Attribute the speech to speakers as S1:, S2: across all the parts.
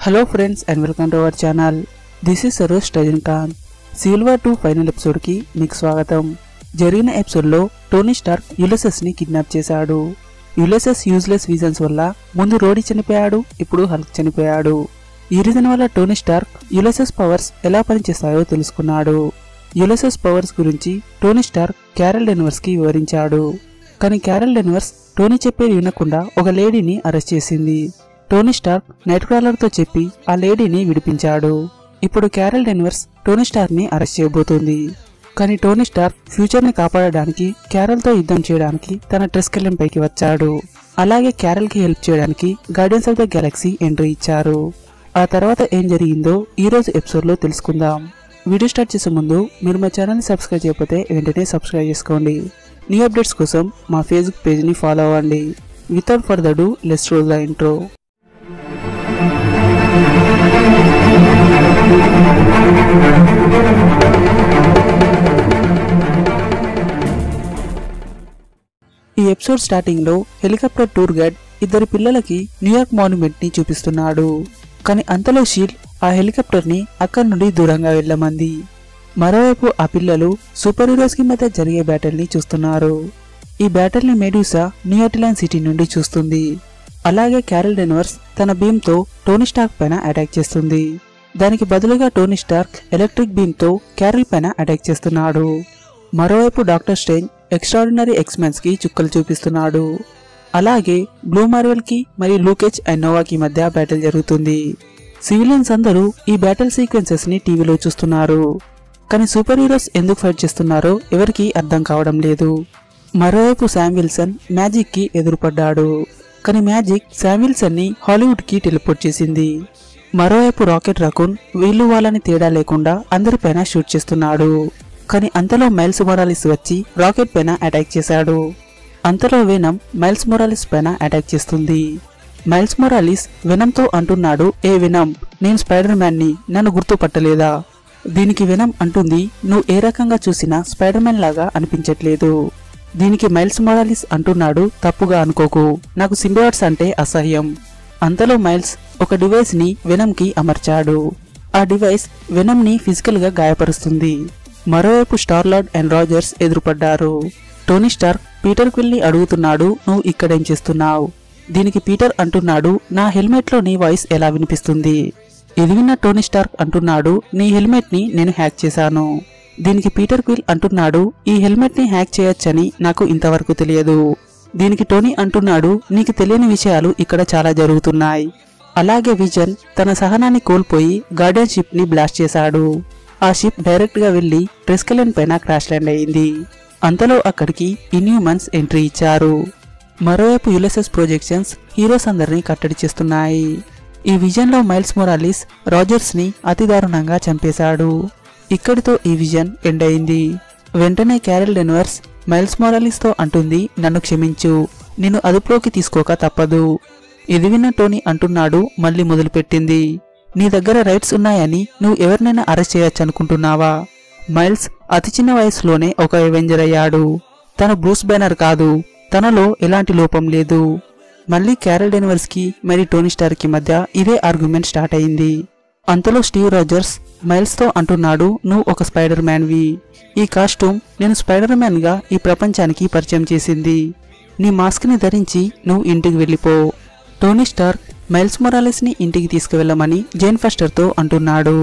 S1: Hello friends and welcome to our channel. This is Sarosh Rajnikant. Civil War 2 final episode కి మీకు స్వాగతం. జరిగిన episode లో Tony Stark Ulysses ని kidnap చేశాడు. యులిసెస్ యూజ్లెస్ రీజన్స్ వల్ల ముందు రోడీ చనిపోయాడు, ఇప్పుడు హల్క్ చనిపోయాడు. ఈ రీజన్ వల్ల టోనీ స్టార్క్ యులిసెస్ పవర్స్ ఎలా పనిచేస్తాయో తెలుసుకున్నాడు. యులిసెస్ పవర్స్ గురించి టోనీ స్టార్క్ క్యారల్ డెన్వర్స్ కి వివరించాడు. కానీ క్యారల్ డెన్వర్స్ టోనీ చెప్పేది వినకుండా ఒక లేడీని అరెస్ట్ చేసింది. టోనీ స్టార్క్ నైట్ క్రాలర్ తో చెప్పి ఆ లేడీని విడిపించాడు. ఇప్పుడు క్యారల్ డెన్వర్స్ టోనీ స్టార్క్ ని అరెస్ట్ చేయబోతుంది. కానీ టోనీ స్టార్క్ ఫ్యూచర్ ని కాపాడడానికి క్యారల్ తో యుద్ధం చేయడానికి తన ట్రెస్కెలియన్ పైకి వచ్చాడు. అలాగే క్యారల్ కి హెల్ప్ చేయడానికి guardians of the Galaxy entry ఇచ్చారు. ఆ తర్వాత ఏం జరిగిందో ఈ రోజు ఎపిసోడ్ లో తెలుసుకుందాం. వీడియో స్టార్ట్ చేసే ముందు మీరు మా ఛానల్ ని సబ్స్క్రైబ్ చేయకపోతే వెంటనే సబ్స్క్రైబ్ చేసుకోండి. న్యూ అప్డేట్స్ కోసం మా ఫేస్బుక్ పేజ్ ని ఫాలో అవ్వండి. Without further do let's roll the intro. ఈ ఎపిసోడ్ స్టార్టింగ్ లో హెలికాప్టర్ టూర్ గైడ్ ఇద్దరు పిల్లలకి న్యూయార్క్ మాన్యుమెంట్ ని చూపిస్తున్నాడు. కానీ అంతలో షీల్డ్ ఆ హెలికాప్టర్ ని అక్కడి నుండి దూరంగా వెళ్లమంది. మరోవైపు ఆ పిల్లలు సూపర్ హీరోస్ కి మధ్య జరిగే బ్యాటిల్ ని చూస్తున్నారు. ఈ బ్యాటిల్ ని మెడూసా న్యూ అట్లాంటిస్ సిటీ నుండి చూస్తుంది. అలాగే క్యారల్ డెన్వర్స్ తన బీమ్ తో టోనీ స్టార్క్ పైన అటాక్ చేస్తుంది. దానికి బదులుగా టోనీ స్టార్క్ ఎలక్ట్రిక్ బీమ్ తో క్యారల్ పైన అటాక్ చేస్తున్నాడు. మరోవైపు డాక్టర్ స్ట్రేంజ్ ఎక్స్ట్రాడినరీ ఎక్స్మెన్స్ కి చుక్కలు చూపిస్తున్నాడు. అలాగే బ్లూ మార్వెల్ కి మరియు లూకేజ్ అండ్ నోవాకి మధ్య బ్యాటిల్ జరుగుతుంది. సివిలియన్స్ అందరూ ఈ బ్యాటిల్ సీక్వెన్సెస్ ని టీవీలో చూస్తున్నారు. కానీ సూపర్ హీరోస్ ఎందుకు ఫైట్ చేస్తున్నారో ఎవరికీ అర్థం కావడం లేదు. మరోవైపు శామ్ విల్సన్ మ్యాజిక్ కి ఎదురుపడ్డాడు. కానీ మ్యాజిక్ శామ్ విల్సన్ ని హాలీవుడ్ కి టెలిపోర్ట్ చేసింది. మరోవైపు రాకెట్ రకూన్ వీళ్ళు వాళ్ళని తేడా లేకుండా అందరిపైన షూట్ చేస్తున్నాడు. కానీ అంతలో మైల్స్ మొరాలిస్ వచ్చి రాకెట్ పైన అటాక్ చేశాడు. అంతలో వెనమ్ మైల్స్ మొరాలిస్ పైన అటాక్ చేస్తుంది. మైల్స్ మొరాలిస్ వెనమ్ తో అంటున్నాడు, ఏ వెనమ్, నేను స్పైడర్ మ్యాన్ ని, నన్ను గుర్తుపట్టలేదా? దీనికి వెనమ్ అంటుంది, నువ్వు ఏ రకంగా చూసినా స్పైడర్ మ్యాన్ లాగా అనిపించట్లేదు. దీనికి మైల్స్ మొరాలిస్ అంటున్నాడు, తప్పుగా అనుకోకు, నాకు సింబియాట్స్ అంటే అసహ్యం. అంతలో మైల్స్ ఒక డివైస్ ని వెనమ్ కి అమర్చాడు. ఆ డివైస్ వెనమ్ ని ఫిజికల్ గా గాయపరుస్తుంది. మరోవైపు స్టార్ లార్డ్ అండ్ రాజర్స్ ఎదురుపడ్డారు. టోనీ స్టార్క్ పీటర్ క్విల్ ని అడుగుతున్నాడు, నువ్వు ఇక్కడేం చేస్తున్నావు? దీనికి పీటర్ అంటున్నాడు, నా హెల్మెట్ లో నీ వాయిస్ ఎలా వినిపిస్తుంది? ఇది విన్న టోనీ స్టార్క్ అంటున్నాడు, నీ హెల్మెట్ ని నేను హ్యాక్ చేశాను. దీనికి పీటర్ క్విల్ అంటున్నాడు, ఈ హెల్మెట్ ని హ్యాక్ చేయొచ్చని నాకు ఇంతవరకు తెలియదు. దీనికి టోనీ అంటున్నాడు, నీకు తెలియని విషయాలు ఇక్కడ చాలా జరుగుతున్నాయి. అలాగే విజన్ తన సహనాన్ని కోల్పోయి గార్డియన్ షిప్ ని బ్లాస్ట్ చేశాడు. ఆ షిప్ డైరెక్ట్ గా వెళ్లి ట్రెస్కెలియన్ పైన క్రాష్ ల్యాండ్ అయింది. అంతలో అక్కడికి ఇన్హ్యూమన్స్ ఎంట్రీ ఇచ్చారు. మరోవైపు యులిసెస్ ప్రొజెక్షన్స్ హీరోస్ అందరినీ కట్టడి చేస్తున్నాయి. ఈ విజన్ లో మైల్స్ మొరాలిస్ రాజర్స్ ని అతి దారుణంగా చంపేశాడు. ఇక్కడితో ఈ విజన్ ఎండ్ అయింది. వెంటనే క్యారల్ డెన్వర్స్ మైల్స్ మొరాలిస్ తో అంటుంది, నన్ను క్షమించు, నిన్ను అదుపులోకి తీసుకోక తప్పదు. ఇది విన్న టోనీ అంటున్నాడు, మళ్ళీ మొదలుపెట్టింది, నీ దగ్గర రైట్స్ ఉన్నాయని నువ్వు ఎవరినైనా అరెస్ట్ చేయొచ్చు అనుకుంటున్నావా? మైల్స్ అతి చిన్న వయసులోనే ఒక అవెంజర్ అయ్యాడు. తను బ్రూస్ బ్యానర్ కాదు, తనలో ఎలాంటి లోపం లేదు. మళ్ళీ క్యారల్ డెన్వర్స్ కి మరియు టోనీ స్టార్క్ కి మధ్య ఇదే ఆర్గ్యుమెంట్ స్టార్ట్ అయింది. అంతలో స్టీవ్ రాజర్స్ మైల్స్ తో అంటున్నాడు, నువ్వు ఒక స్పైడర్ మ్యాన్ వి. ఈ కాస్ట్యూమ్ నేను స్పైడర్ మ్యాన్ గా ఈ ప్రపంచానికి పరిచయం చేసింది. నీ మాస్క్ ని ధరించి నువ్వు ఇంటికి వెళ్ళిపో. టోనీ స్టార్క్ మైల్స్ మొరాలిస్ ని ఇంటికి తీసుకువెళ్ళమని జేన్ ఫస్టర్ తో అంటున్నాడు.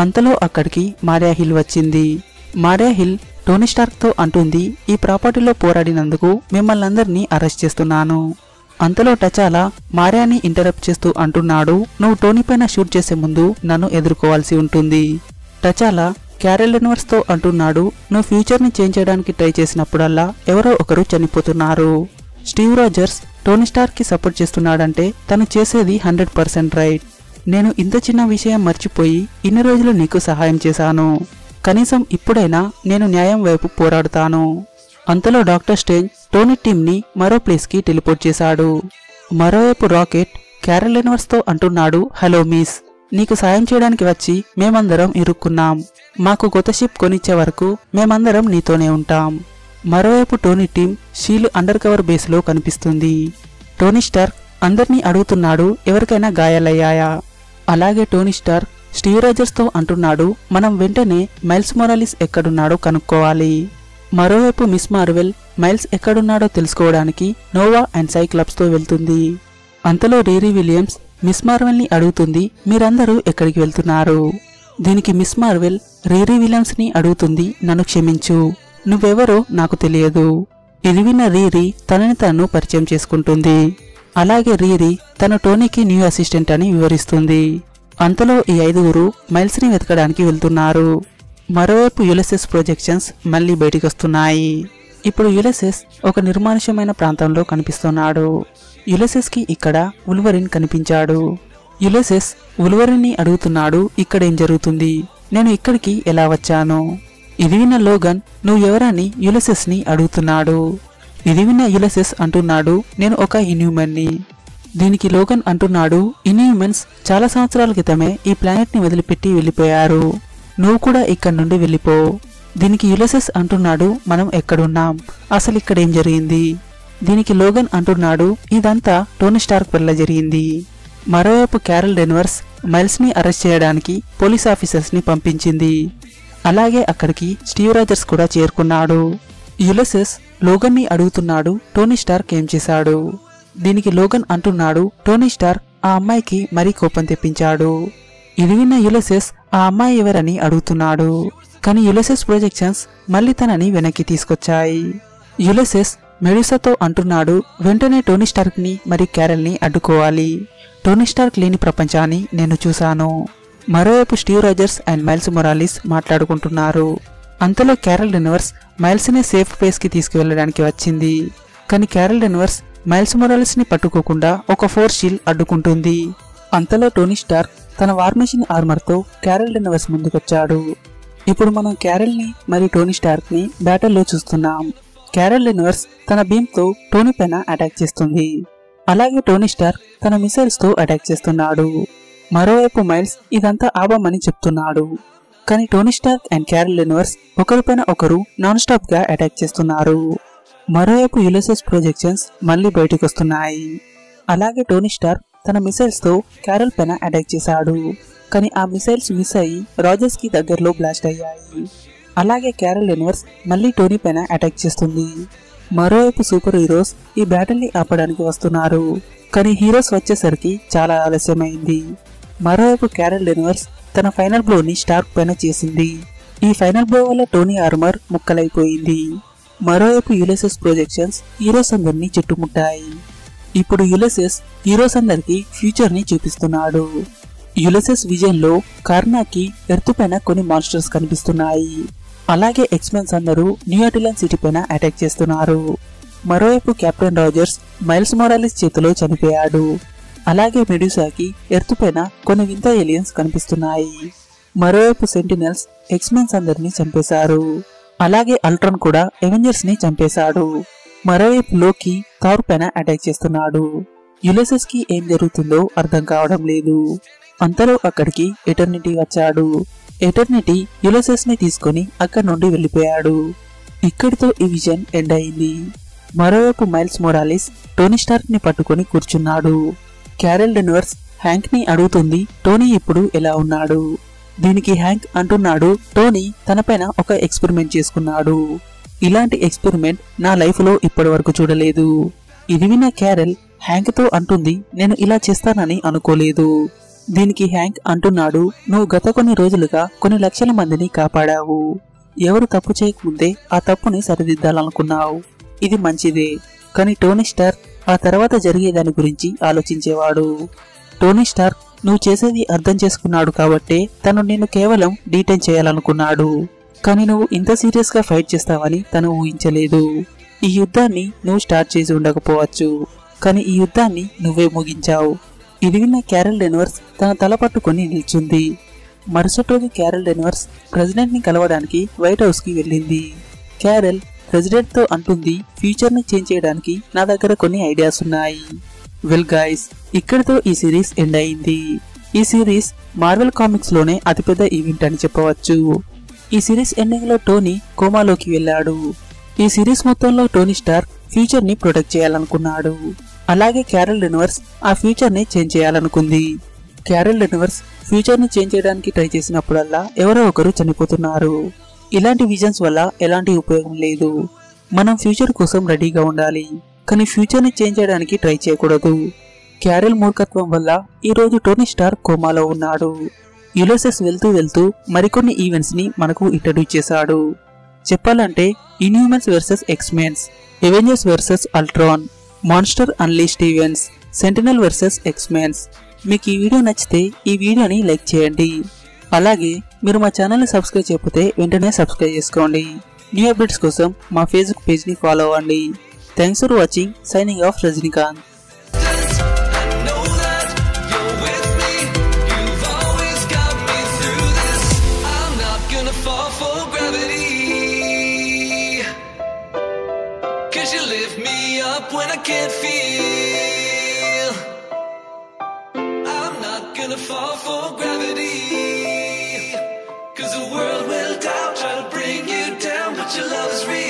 S1: అంతలో అక్కడికి మారియా హిల్ వచ్చింది. మారియా హిల్ టోనీ స్టార్క్ తో అంటుంది, ఈ ప్రాపర్టీలో పోరాడినందుకు మిమ్మల్ని అందరినీ అరెస్ట్ చేస్తున్నాను. అంతలో టచాలా మారియాని ఇంటరప్ట్ చేస్తూ అంటున్నాడు, నువ్వు టోనీ పైన షూట్ చేసే ముందు నన్ను ఎదుర్కోవాల్సి ఉంటుంది. టచాలా క్యారల్ డెన్వర్స్ తో అంటున్నాడు, నువ్వు ఫ్యూచర్ ని చేంజ్ చేయడానికి ట్రై చేసినప్పుడల్లా ఎవరో ఒకరు చనిపోతున్నారు. స్టీవ్ రాజర్స్ టోనీ స్టార్క్ కి సపోర్ట్ చేస్తున్నాడంటే తను చేసేది 100% రైట్. నేను ఇంత చిన్న విషయం మర్చిపోయి ఇన్ని రోజులు నీకు సహాయం చేశాను. కనీసం ఇప్పుడైనా నేను న్యాయం వైపు పోరాడుతాను. అంతలో డాక్టర్ స్ట్రేంజ్ టోనీ టీమ్ ని మరో ప్లేస్ కి టెలిపోర్ట్ చేశాడు. మరోవైపు రాకెట్ క్యారల్ డెన్వర్స్ తో అంటున్నాడు, హలో మిస్, నీకు సాయం చేయడానికి వచ్చి మేమందరం ఇరుక్కున్నాం. మాకు కొత్త షిప్ కొనిచ్చే వరకు మేమందరం నీతోనే ఉంటాం. మరోవైపు Tony team shield under cover base లో కనిపిస్తుంది. టోనీ స్టార్క్ అందర్నీ అడుగుతున్నాడు, ఎవరికైనా గాయాలయ్యాయా? అలాగే టోనీ స్టార్క్ స్టీవ్ రాజర్స్ తో అంటున్నాడు, మనం వెంటనే మైల్స్ మొరాలిస్ ఎక్కడున్నాడో కనుక్కోవాలి. మరోవైపు మిస్ మార్వెల్ మైల్స్ ఎక్కడున్నాడో తెలుసుకోవడానికి నోవా అండ్ సైక్లాప్స్ తో వెళ్తుంది. అంతలో రీరీ విలియమ్స్ మిస్ మార్వెల్ ని అడుగుతుంది, మీరందరూ ఎక్కడికి వెళ్తున్నారు? దీనికి మిస్ మార్వెల్ రీరీ విలియమ్స్ ని అడుగుతుంది, నన్ను క్షమించు, నువ్వెవరో నాకు తెలియదు. ఇది విన్న రీరీ తనని తాను పరిచయం చేసుకుంటుంది. అలాగే రీరీ తన టోనీకి న్యూ అసిస్టెంట్ అని వివరిస్తుంది. అంతలో ఈ 5 మైల్స్ ని వెతకడానికి వెళ్తున్నారు. మరోవైపు యులెసెస్ ప్రొజెక్షన్స్ మళ్లీ బయటికొస్తున్నాయి. ఇప్పుడు యులెసెస్ ఒక నిర్మానుష్యమైన ప్రాంతంలో కనిపిస్తున్నాడు. యులెసెస్ కి ఇక్కడ వుల్వరిన్ కనిపించాడు. యులెసెస్ వుల్వరిన్ ని అడుగుతున్నాడు, ఇక్కడేం జరుగుతుంది, నేను ఇక్కడికి ఎలా వచ్చాను? ఇది విన్న లోగన్ నువ్వెవరని యులెసెస్ ని అడుగుతున్నాడు. ఇది విన్న యులెసెస్ అంటున్నాడు, నేను ఒక ఇన్హ్యూమన్ ని. దీనికి లోగన్ అంటున్నాడు, ఇన్హ్యూమన్స్ చాలా సంవత్సరాల క్రితమే ఈ ప్లానెట్ ని వదిలిపెట్టి వెళ్లిపోయారు, నువ్వు కూడా ఇక్కడి నుండి వెళ్ళిపో. దీనికి యులెసెస్ అంటున్నాడు, మనం ఎక్కడున్నాం, అసలు ఇక్కడేం జరిగింది? దీనికి లోగన్ అంటున్నాడు, ఇదంతా టోనీ స్టార్క్ వల్ల జరిగింది. మరోవైపు క్యారల్ డెన్వర్స్ మైల్స్ ని అరెస్ట్ చేయడానికి పోలీస్ ఆఫీసర్స్ ని పంపించింది. అలాగే అక్కడికి స్టీవ్ రాజర్స్ కూడా చేరుకున్నాడు. యులెసెస్ లోగన్ ని అడుగుతున్నాడు, టోనీ స్టార్క్ ఏం చేశాడు? దీనికి లోగన్ అంటున్నాడు, టోనీ స్టార్క్ ఆ అమ్మాయికి మరీ కోపం తెప్పించాడు. ఇది విన్న యులెసెస్ ఆ అమ్మాయి ఎవరని అడుగుతున్నాడు. కానీ యులెసెస్ ప్రొజెక్షన్స్ మళ్లీ తనని వెనక్కి తీసుకొచ్చాయి. యులెసెస్ మెడూసాతో అంటున్నాడు, వెంటనే టోనీ స్టార్క్ ని మరి క్యారెల్ ని అడ్డుకోవాలి. టోనీ స్టార్క్ లేని ప్రపంచాన్ని నేను చూశాను. మరోవైపు Steve Rogers and miles Morales మాట్లాడుకుంటున్నారు. అంతలో క్యారల్ డెన్వర్స్ మైల్స్ ని సేఫ్ ప్లేస్ కి తీసుకువెళ్లడానికి వచ్చింది. కానీ క్యారల్ డెన్వర్స్ మైల్స్ మొరాలిస్ ని పట్టుకోకుండా ఒక ఫోర్స్ షీల్డ్ అడ్డుకుంటుంది. అంతలో టోనీ స్టార్క్ తన వార్ మెషిన్ ఆర్మర్ తో క్యారల్ డెన్వర్స్ ముందుకొచ్చాడు. ఇప్పుడు మనం క్యారల్ ని మరియు టోనీ స్టార్క్ ని బ్యాటిల్ లో చూస్తున్నాం. క్యారల్ డెన్వర్స్ తన బీమ్ తో టోనీ పైన అటాక్ చేస్తుంది. అలాగే టోనీ స్టార్క్ తన మిసైల్స్ తో అటాక్ చేస్తున్నాడు. మరోవైపు మైల్స్ ఇదంతా ఆపమని చెప్తున్నాడు. కానీ టోనీ స్టార్క్ అండ్ క్యారల్ డెన్వర్స్ ఒకరిపైన ఒకరు నాన్ స్టాప్ గా అటాక్ చేస్తున్నారు. మరోవైపు యులెసెస్ ప్రొజెక్షన్స్ మళ్లీ బయటకొస్తున్నాయి. అలాగే టోనీ స్టార్క్ తన మిసైల్స్ తో క్యారల్ పైన అటాక్ చేశాడు. కానీ ఆ మిసైల్స్ మిస్ అయ్యి రాజర్స్ కి దగ్గరలో బ్లాస్ట్ అయ్యాయి. అలాగే క్యారల్ డెన్వర్స్ మళ్లీ టోనీ పైన అటాక్ చేస్తుంది. మరోవైపు సూపర్ హీరోస్ ఈ బ్యాటిల్ ని ఆపడానికి వస్తున్నారు. కానీ హీరోస్ వచ్చేసరికి చాలా ఆలస్యమైంది. మరోవైపు క్యారల్ డెన్వర్స్ తన ఫైనల్ బ్లో ని స్టార్క్ పైన చేసింది. ఈ ఫైనల్ బ్లో వల్ల టోనీ ఆర్మర్ ముక్కలైపోయింది. మరోవైపు యులెసెస్ ప్రొజెక్షన్స్ హీరోస్ అందరినీ చుట్టుముట్టాయి. ఇప్పుడు యులెసెస్ హీరోస్ అందరికి ఫ్యూచర్ ని చూపిస్తున్నాడు. యులెసెస్ విజన్ లో కార్నాకి ఎర్త్ పైన కొన్ని మాన్స్టర్స్ కనిపిస్తున్నాయి. అలాగే ఎక్స్మెన్స్ అందరూ న్యూ అటిలాన్ సిటీ పైన అటాక్ చేస్తున్నారు. మరోవైపు కెప్టెన్ రాజర్స్ మైల్స్ మొరాలిస్ చేతిలో చనిపోయాడు. అలాగే మెడూసాకి ఎర్త్ పైన కొన్ని వింత ఏలియన్స్ కనిపిస్తున్నాయి. మరోవైపు సెంటినల్స్ ఎక్స్మెన్స్ అందరినీ చంపేశారు. అలాగే అల్ట్రాన్ కూడా అవెంజర్స్ ని చంపేశాడు. మరోవైపు లోకి థార్ పైన అటాక్ చేస్తున్నాడు. యులెసెస్ కి ఏం జరుగుతుందో అర్థం కావడం లేదు. అంతలో అక్కడికి ఎటర్నిటీ వచ్చాడు. ఎటర్నిటీ యులెసెస్ ని తీసుకుని అక్కడి నుండి వెళ్లిపోయాడు. ఇక్కడితో ఈ విజన్ ఎండ్ అయింది. మరోవైపు మైల్స్ మొరాలిస్ టోనీ స్టార్క్ ని పట్టుకుని కూర్చున్నాడు. క్యారల్ డెన్వర్స్ హ్యాంక్ ని అడుగుతుంది, టోనీ ఇప్పుడు ఎలా ఉన్నాడు? దీనికి హ్యాంక్ అంటున్నాడు, టోనీ తనపైన ఒక ఎక్స్పెరిమెంట్ చేసుకున్నాడు. ఇలాంటి ఎక్స్పెరిమెంట్ నా లైఫ్ లో ఇప్పటి వరకు చూడలేదు. ఇది విన్న క్యారల్ హ్యాంక్ తో అంటుంది, నేను ఇలా చేస్తానని అనుకోలేదు. దీనికి హ్యాంక్ అంటున్నాడు, నువ్వు గత కొన్ని రోజులుగా కొన్ని లక్షల మందిని కాపాడావు. ఎవరు తప్పు చేయకముందే ఆ తప్పుని సరిదిద్దాలనుకున్నావు. ఇది మంచిదే. కానీ టోనీ స్టార్క్ ఆ తర్వాత జరిగే దాని గురించి ఆలోచించేవాడు. టోనీ స్టార్క్ నువ్వు చేసేది అర్థం చేసుకున్నాడు కాబట్టే తను నిన్ను కేవలం డీటైన్ చేయాలనుకున్నాడు. కానీ నువ్వు ఇంత సీరియస్ గా ఫైట్ చేస్తావని తను ఊహించలేదు. ఈ యుద్ధాన్ని నువ్వు స్టార్ట్ చేసి ఉండకపోవచ్చు, కానీ ఈ యుద్ధాన్ని నువ్వే ముగించావు. ఇది విన్న క్యారల్ డెన్వర్స్ తన తల పట్టుకుని నిల్చుంది. మరుసటి రోజు క్యారల్ డెన్వర్స్ ప్రెసిడెంట్ ని కలవడానికి వైట్ హౌస్ కి వెళ్ళింది. క్యారల్ ప్రెసిడెంట్ తో అంటుంది, ఫ్యూచర్ ని చేంజ్ చేయడానికి నా దగ్గర కొన్ని ఐడియాస్ ఉన్నాయి. వెల్ గైస్, ఇక్కడితో ఈ సిరీస్ ఎండ్ అయింది. ఈ సిరీస్ మార్వెల్ కామిక్స్ లోనే అతిపెద్ద ఈవెంట్ అని చెప్పవచ్చు. ఈ సిరీస్ ఎండింగ్ లో టోనీ కోమాలోకి వెళ్ళాడు. ఈ సిరీస్ మొత్తంలో టోనీ స్టార్క్ ఫ్యూచర్ ని ప్రొటెక్ట్ చేయాలనుకున్నాడు. అలాగే క్యారల్ డెన్వర్స్ ఆ ఫ్యూచర్ ని చేంజ్ చేయాలనుకుంది. క్యారెల్ డెన్వర్స్ ఫ్యూచర్ ని చేంజ్ చేయడానికి ట్రై చేసినప్పుడల్లా ఎవరో ఒకరు చనిపోతున్నారు. ఇలాంటి విజన్స్ వల్ల ఎలాంటి ఉపయోగం లేదు. మనం ఫ్యూచర్ కోసం రెడీగా ఉండాలి, కానీ ఫ్యూచర్ ని చేంజ్ చేయడానికి ట్రై చేయకూడదు. క్యారెల్ మూర్ఖత్వం వల్ల ఈ రోజు టోనీ స్టార్క్ కోమాలో ఉన్నాడు. యులిసెస్ వెళ్తూ మరికొన్ని ఈవెంట్స్ ని మనకు ఇంట్రడ్యూస్ చేశాడు. చెప్పాలంటే Inhumans versus X-Mens, Avengers versus Ultron, Monster Unleashed events, Sentinel versus X-Mens. మీకు ఈ వీడియో నచ్చితే ఈ వీడియోని లైక్ చేయండి. అలాగే మీరు మా ఛానల్ని సబ్స్క్రైబ్ చేయకపోతే వెంటనే సబ్స్క్రైబ్ చేసుకోండి. న్యూ అప్డేట్స్ కోసం మా ఫేస్బుక్ పేజ్ని ఫాలో అవ్వండి. Thanks for watching. Signing off Rajinikanth.
S2: When I can't feel, I'm not gonna fall for gravity, 'cause the world will doubt, try to bring you down, but your love is real.